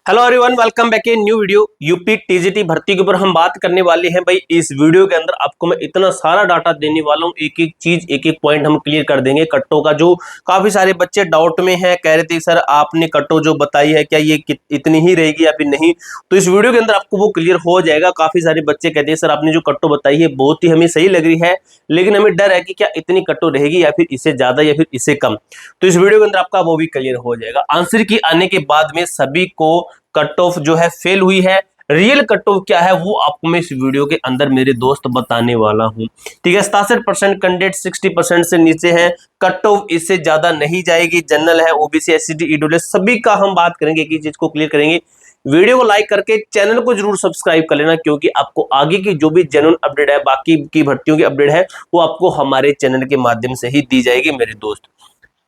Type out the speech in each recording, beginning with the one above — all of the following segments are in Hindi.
Hello everyone, welcome back in new video. UP TGT भर्ती के ऊपर हम बात करने वाले हैं। भाई इस वीडियो के अंदर आपको मैं इतना सारा डाटा देने वाला हूँ, एक एक चीज एक एक पॉइंट हम क्लियर कर देंगे कट्टों का। जो काफी सारे बच्चे डाउट में हैं, कह रहे थे सर आपने कट्टो जो बताई है क्या ये इतनी ही रहेगी या फिर नहीं, तो इस वीडियो के अंदर आपको वो क्लियर हो जाएगा। काफी सारे बच्चे कहते हैं सर आपने जो कट्टो बताई है बहुत ही हमें सही लग रही है, लेकिन हमें डर है कि क्या इतनी कट्टो रहेगी या फिर इससे ज्यादा या फिर इससे कम। तो इस वीडियो के अंदर आपका वो भी क्लियर हो जाएगा। आंसर की आने के बाद में सभी को कट ऑफ जो है फेल हुई है। रियल कट ऑफ क्या है वो आपको मैं इस वीडियो के अंदर मेरे दोस्त बताने वाला हूं। ठीक है, 67% कैंडिडेट 60% से नीचे है। कट ऑफ इससे ज्यादा नहीं जाएगी। जनरल है, ओबीसी, एससी, ईडब्ल्यूएस सभी का हम बात करेंगे, एक चीज को क्लियर करेंगे। वीडियो को लाइक करके चैनल को जरूर सब्सक्राइब कर लेना, क्योंकि आपको आगे की जो भी जेन्युइन अपडेट है, बाकी की भर्तियों की अपडेट है, वो आपको हमारे चैनल के माध्यम से ही दी जाएगी मेरे दोस्त।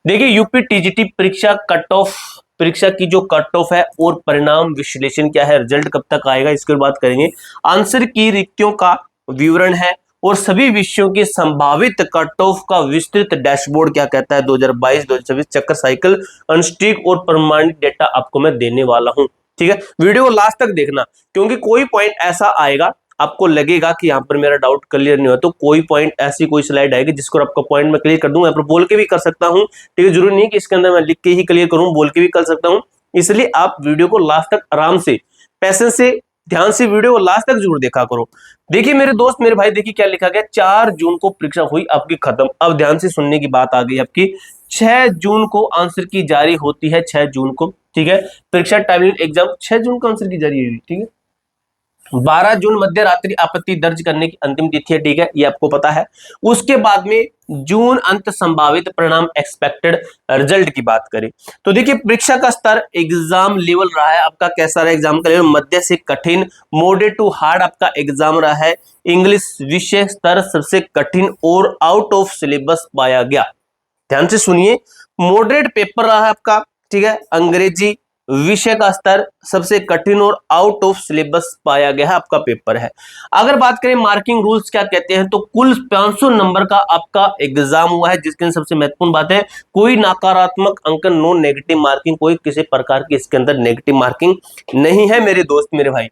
देखिए, यूपी टीजीटी परीक्षा कट ऑफ, परीक्षा की जो कट ऑफ है और परिणाम विश्लेषण क्या है, रिजल्ट कब तक आएगा, इसके बात करेंगे। आंसर की रिक्तियों का विवरण है और सभी विषयों की संभावित कट ऑफ का विस्तृत डैशबोर्ड क्या कहता है 2022-2026 चक्कर साइकिल, अनस्टिक और प्रमाणित डेटा आपको मैं देने वाला हूं। ठीक है, वीडियो को लास्ट तक देखना, क्योंकि कोई पॉइंट ऐसा आएगा आपको लगेगा कि यहाँ पर मेरा डाउट क्लियर नहीं हुआ, तो कोई पॉइंट ऐसी कोई स्लाइड आएगी जिसको आपका पॉइंट मैं क्लियर कर दूंगा। यहाँ पर बोल के भी कर सकता हूँ, ठीक है, जरूरी नहीं कि इसके अंदर मैं लिख के ही क्लियर करूँ, बोल के भी कर सकता हूँ। इसलिए आप वीडियो को लास्ट तक आराम से, पैसेंस से, ध्यान से वीडियो को लास्ट तक जरूर देखा करो। देखिए मेरे दोस्त, मेरे भाई, देखिए क्या लिखा गया। 4 जून को परीक्षा हुई आपकी खत्म। अब ध्यान से सुनने की बात आ गई आपकी। 6 जून को आंसर की जारी होती है, 6 जून को। ठीक है, परीक्षा टाइमलाइन एग्जाम 6 जून को आंसर की जारी हुई। ठीक है, 12 जून मध्य रात्रि आपत्ति दर्ज करने की अंतिम तिथि है। ठीक है, ये आपको पता है। उसके बाद में जून अंत संभावित परिणाम, एक्सपेक्टेड रिजल्ट की बात करें तो देखिए परीक्षा का स्तर, एग्जाम लेवल रहा है आपका कैसा रहा। एग्जाम का लेवल मध्य से कठिन, मॉडरेट टू हार्ड आपका एग्जाम रहा है। इंग्लिश विषय स्तर सबसे कठिन और आउट ऑफ सिलेबस पाया गया। ध्यान से सुनिए, मॉडरेट पेपर रहा है आपका। ठीक है, अंग्रेजी विषय का स्तर सबसे कठिन और आउट ऑफ सिलेबस पाया गया है आपका पेपर है। अगर बात करें मार्किंग रूल्स क्या कहते हैं, तो कुल 500 नंबर का आपका एग्जाम हुआ है, जिसके अंदर सबसे महत्वपूर्ण बात है कोई नकारात्मक अंकन, नो नेगेटिव मार्किंग, कोई किसी प्रकार की इसके अंदर नेगेटिव मार्किंग नहीं है मेरे दोस्त मेरे भाई।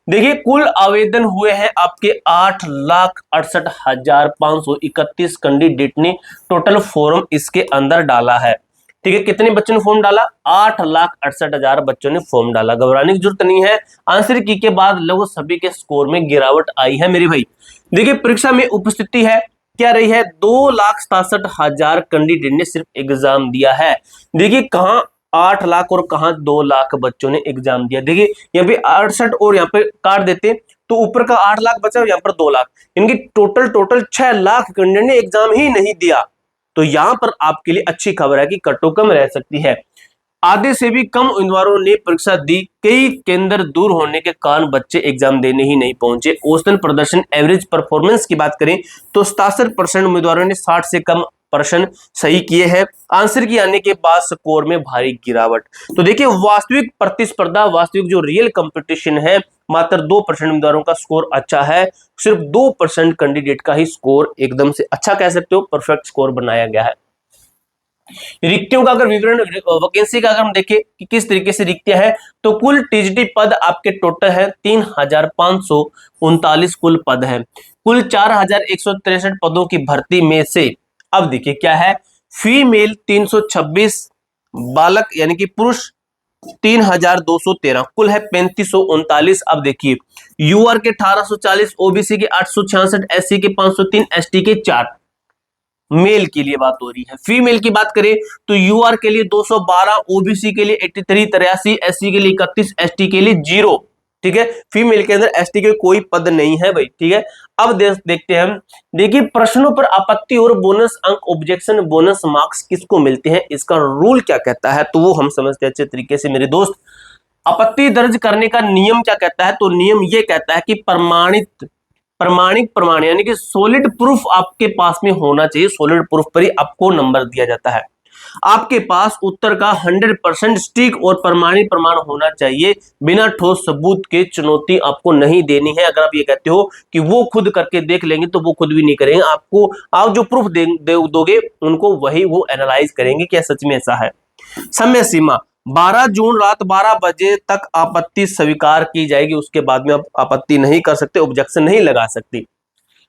देखिए कुल आवेदन हुए हैं आपके 8,68,531 कैंडिडेट ने टोटल फॉर्म इसके अंदर डाला है। ठीक है, कितने बच्चों ने फॉर्म डाला? 8,68,000 बच्चों ने फॉर्म डाला। घबराने की जरूरत नहीं है। आंसर की के बाद लगभग सभी के स्कोर में गिरावट आई है मेरे भाई। देखिए परीक्षा में उपस्थिति है क्या रही है, 2,67,000 कैंडिडेट ने सिर्फ एग्जाम दिया है। देखिए कहां 8 लाख और कहां 2 लाख बच्चों ने एग्जाम दिया। देखिए यहाँ पे 68 और यहाँ पे काट देते तो ऊपर का 8 लाख बचा और यहाँ पर 2 लाख, इनकी टोटल 6 लाख कैंडिडेट ने एग्जाम ही नहीं दिया। तो यहां पर आपके लिए अच्छी खबर है कि कटो कम रह सकती है। आधे से भी कम उम्मीदवारों ने परीक्षा दी। कई केंद्र दूर होने के कारण बच्चे एग्जाम देने ही नहीं पहुंचे। औसतन प्रदर्शन, एवरेज परफॉर्मेंस की बात करें तो 67% उम्मीदवारों ने 60 से कम प्रश्न सही किए हैं। आंसर की आने के बाद स्कोर में भारी गिरावट। तो देखिए वास्तविक प्रतिस्पर्धा, वास्तविक जो रियल कंपटीशन है, मात्र 2% उम्मीदवारों का स्कोर अच्छा है। सिर्फ 2% कैंडिडेट का ही स्कोर एकदम से अच्छा कह सकते हो, परफेक्ट स्कोर बनाया गया है। रिक्तियों का अगर विवरण, वैकेंसी का अगर हम देखें कि किस तरीके से रिक्तियां हैं, तो कुल टीजीटी पद आपके टोटल है 3,539 कुल पद है। कुल 4,163 पदों की भर्ती में से अब देखिए क्या है, फीमेल 326, बालक यानी कि पुरुष 3,213, कुल है 3,539। अब देखिए यूआर के 1,840, ओबीसी के 866, एससी के 503, एसटी के 4। मेल के लिए बात हो रही है। फीमेल की बात करें तो यूआर के लिए 212, ओबीसी के लिए 83, 83, एससी के लिए 31, एसटी के लिए 0। ठीक है, फीमेल के अंदर एसटी के कोई पद नहीं है भाई। ठीक है, अब देखते हैं हम। देखिए प्रश्नों पर आपत्ति और बोनस अंक, ऑब्जेक्शन बोनस मार्क्स किसको मिलते हैं, इसका रूल क्या कहता है, तो वो हम समझते हैं अच्छे तरीके से मेरे दोस्त। आपत्ति दर्ज करने का नियम क्या कहता है, तो नियम ये कहता है कि प्रमाणिक प्रमाण यानी कि सॉलिड प्रूफ आपके पास में होना चाहिए। सॉलिड प्रूफ पर ही आपको नंबर दिया जाता है। आपके पास उत्तर का 100% स्टिक और प्रमाणित प्रमाण होना चाहिए। बिना ठोस सबूत के चुनौती आपको नहीं देनी है। अगर आप ये कहते हो कि वो खुद करके देख लेंगे, तो वो खुद भी नहीं करेंगे। आपको आप जो प्रूफ दोगे उनको वही वो एनालाइज करेंगे क्या सच में ऐसा है। समय सीमा, 12 जून रात 12 बजे तक आपत्ति स्वीकार की जाएगी, उसके बाद में आप आपत्ति नहीं कर सकते, ऑब्जेक्शन नहीं लगा सकते।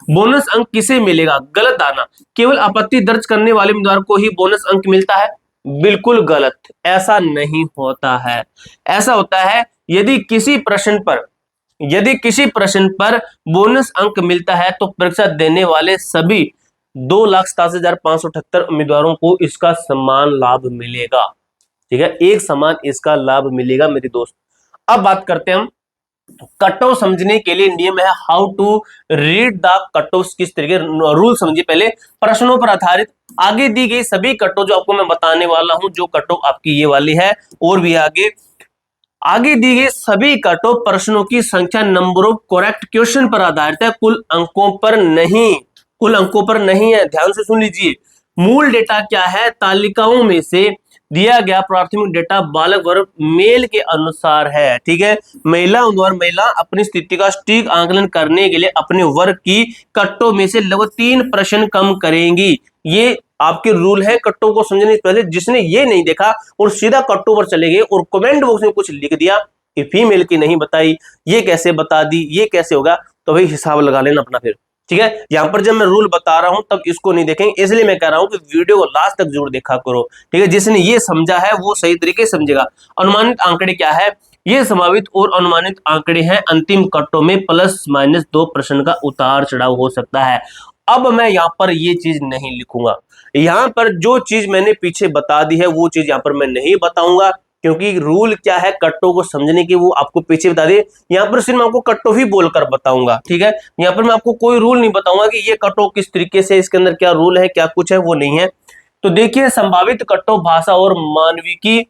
बोनस अंक किसे मिलेगा? गलत धारणा, केवल आपत्ति दर्ज करने वाले उम्मीदवार को ही बोनस अंक मिलता है। बिल्कुल गलत, ऐसा नहीं होता है। ऐसा होता है यदि किसी प्रश्न पर बोनस अंक मिलता है तो परीक्षा देने वाले सभी 2,87,578 उम्मीदवारों को इसका समान लाभ मिलेगा। ठीक है, एक समान इसका लाभ मिलेगा मेरे दोस्त। अब बात करते हैं हम कट ऑफ समझने के लिए नियम है how to read the cut off, किस तरीके रूल समझिए पहले। प्रश्नों पर आधारित आगे दी गई सभी कट ऑफ जो आपको मैं बताने वाला हूं, जो कट ऑफ आपकी ये वाली है और भी आगे दी गई सभी कट ऑफ प्रश्नों की संख्या नंबर ऑफ करेक्ट क्वेश्चन पर आधारित है, कुल अंकों पर नहीं है। ध्यान से सुन लीजिए। मूल डेटा क्या है? तालिकाओं में से दिया गया प्राथमिक डेटा बालक वर्ग मेल के अनुसार है। ठीक है, महिला अपनी स्थिति का सटीक आंकलन करने के लिए अपने वर्ग की कट्टों में से लगभग 3 प्रश्न कम करेंगी। ये आपके रूल है कट्टों को समझने से पहले। जिसने ये नहीं देखा और सीधा कट्टों पर चले गए और कमेंट बॉक्स में कुछ लिख दिया कि फीमेल की नहीं बताई, ये कैसे बता दी, ये कैसे होगा, तो भाई हिसाब लगा लेना अपना फिर। ठीक है, यहां पर जब मैं रूल बता रहा हूं तब इसको नहीं देखेंगे, इसलिए मैं कह रहा हूं कि वीडियो को लास्ट तक जरूर देखा करो। ठीक है, जिसने ये समझा है वो सही तरीके से समझेगा। अनुमानित आंकड़े क्या है? ये संभावित और अनुमानित आंकड़े हैं। अंतिम कट्टों में ±2 प्रश्न का उतार चढ़ाव हो सकता है। अब मैं यहाँ पर ये चीज नहीं लिखूंगा, यहाँ पर जो चीज मैंने पीछे बता दी है वो चीज यहाँ पर मैं नहीं बताऊंगा, क्योंकि रूल क्या है कट्टों को समझने की वो आपको पीछे बता दे। यहाँ पर सिर्फ मैं आपको कट्टो ही बोलकर बताऊंगा। ठीक है, यहाँ पर मैं आपको कोई रूल नहीं बताऊंगा कि ये कट्टो किस तरीके से, इसके अंदर क्या रूल है, क्या कुछ है, वो नहीं है। तो देखिए, संभावित कट्टो भाषा और मानविकी,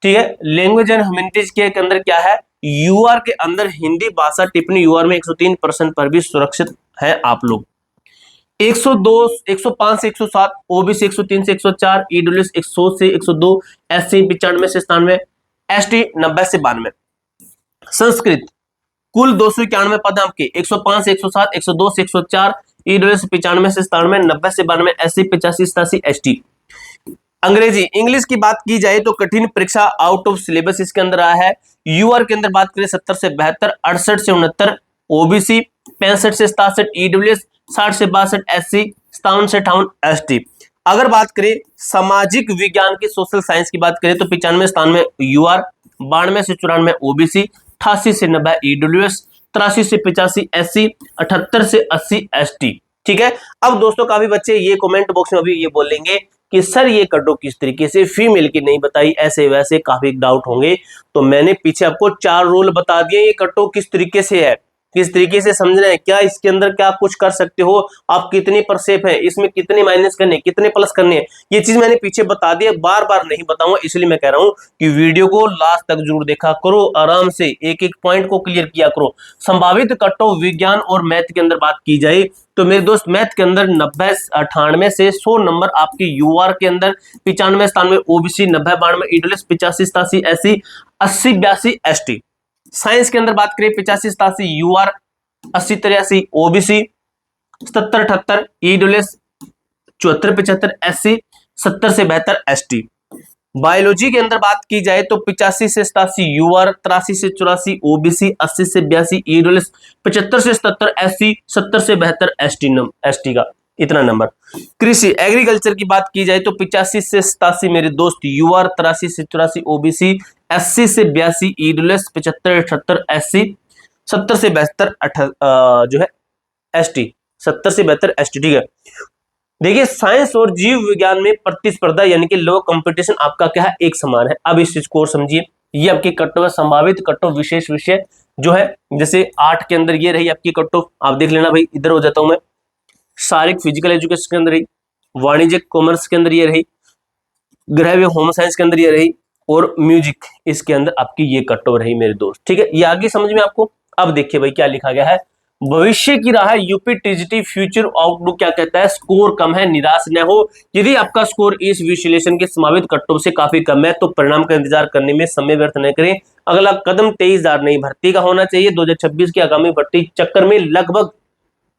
ठीक है, लैंग्वेज एंड ह्यूमैनिटीज के अंदर क्या है, यूआर के अंदर हिंदी भाषा टिप्पणी यूआर में 103% पर भी सुरक्षित है आप लोग। 102, 105 से 107, ओबीसी 103 से 104, ईडब्ल्यूएस 100 से 102, एससी 95 से 97, एसटी 90 से 92। संस्कृत कुल 291 पद आपके, 105 से 107, 102 से 104, ईडब्ल्यूएस 95 से 97, 90 से 92, एससी 85 87, एसटी। अंग्रेजी इंग्लिश की बात की जाए तो कठिन परीक्षा आउट ऑफ सिलेबस इसके अंदर आया है। यूआर के अंदर बात करें 70 से 72, 68 से 69, ओबीसी 65 से 67, ईडब्ल्यूएस 60 से 62, एससी 57 से 58, एसटी। अगर बात करें सामाजिक विज्ञान की, सोशल साइंस की बात करें तो 95 97 यूआर, 92 से 94 ओबीसी, 88 से 90 ईडब्ल्यूएस, 83 से 85 एससी, 78 से 80 एसटी। ठीक है, अब दोस्तों काफी बच्चे ये कमेंट बॉक्स में अभी ये बोलेंगे कि सर ये कट ऑफ किस तरीके से, फीमेल की नहीं बताई, ऐसे वैसे काफी डाउट होंगे। तो मैंने पीछे आपको 4 रूल बता दिए, ये कट ऑफ किस तरीके से है, किस तरीके से समझना है, क्या इसके अंदर क्या कुछ कर सकते हो आप, कितनी पर सेफ है, इसमें कितने माइनस करने, कितने प्लस करने हैं, ये चीज मैंने पीछे बता दी है, बार बार नहीं बताऊंगा। इसलिए मैं कह रहा हूं कि वीडियो को लास्ट तक जरूर देखा करो, आराम से एक एक पॉइंट को क्लियर किया करो। संभावित कट ऑफ विज्ञान और मैथ के अंदर बात की जाए तो मेरे दोस्त मैथ के अंदर 90 98 से 100 नंबर आपके यूआर के अंदर, 95 97 OBC, 90 92 EWS, 85 87 SC, 80 82 ST. Science के अंदर बात करें 85 87 यूआर, 80 83 ओबीसी, 77 78 ईडब्ल्यूएस, 74 75 एससी, 70 से 72 एसटी। बायोलॉजी के अंदर बात की जाए तो 85 से 87 यूआर, 83 से 84 ओबीसी, 80 से 82 ईडब्ल्यूएस, 75 से 77 एससी, 70 से 72 एसटी का इतना नंबर। कृषि एग्रीकल्चर की बात की जाए तो 85 से 87 मेरे दोस्त यूआर, 83 से 84 ओबीसी, 80 से 82 ईडब्ल्यूएस, 75 78 एससी, 70 से 72 जो है एसटी, 70 से 72 एसटी। ठीक है, देखिए साइंस और जीव विज्ञान में प्रतिस्पर्धा यानी कि लो कंपटीशन आपका क्या है, एक समान है। अब इस चीज को समझिए, ये आपकी कट ऑफ संभावित कट ऑफ विशेष विषय जो है, जैसे 8 के अंदर ये रही आपकी कट ऑफ, आप देख लेना भाई, इधर हो जाता हूं मैं, शारीरिक फिजिकल एजुकेशन के अंदर रही, वाणिज्य कॉमर्स के अंदर ये रही, गृह व होम साइंस के अंदर ये रही, और म्यूजिक इसके अंदर आपकी ये कट ऑफ रही मेरे दोस्त। ठीक है, ये आगे समझ में आपको। अब देखिए भाई क्या लिखा गया है, भविष्य की राह यूपी टीजीटी फ्यूचर आउटलुक क्या कहता है, स्कोर कम है निराश न हो, यदि आपका स्कोर इस विश्लेषण के संभावित कट्टों से काफी कम है तो परिणाम का इंतजार करने में समय व्यर्थ न करें। अगला कदम 23,000 नई भर्ती का होना चाहिए। 2026 की आगामी भर्ती चक्कर में लगभग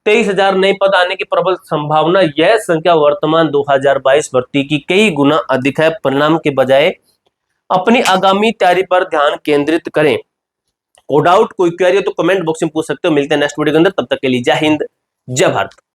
23,000 नए पद आने की प्रबल संभावना, यह संख्या वर्तमान 2022 भर्ती की कई गुना अधिक है। परिणाम के बजाय अपनी आगामी तैयारी पर ध्यान केंद्रित करें। कोई डाउट, कोई क्वेरी हो तो कमेंट बॉक्स में पूछ सकते हो। मिलते हैं नेक्स्ट वीडियो के अंदर, तब तक के लिए जय हिंद, जय भारत।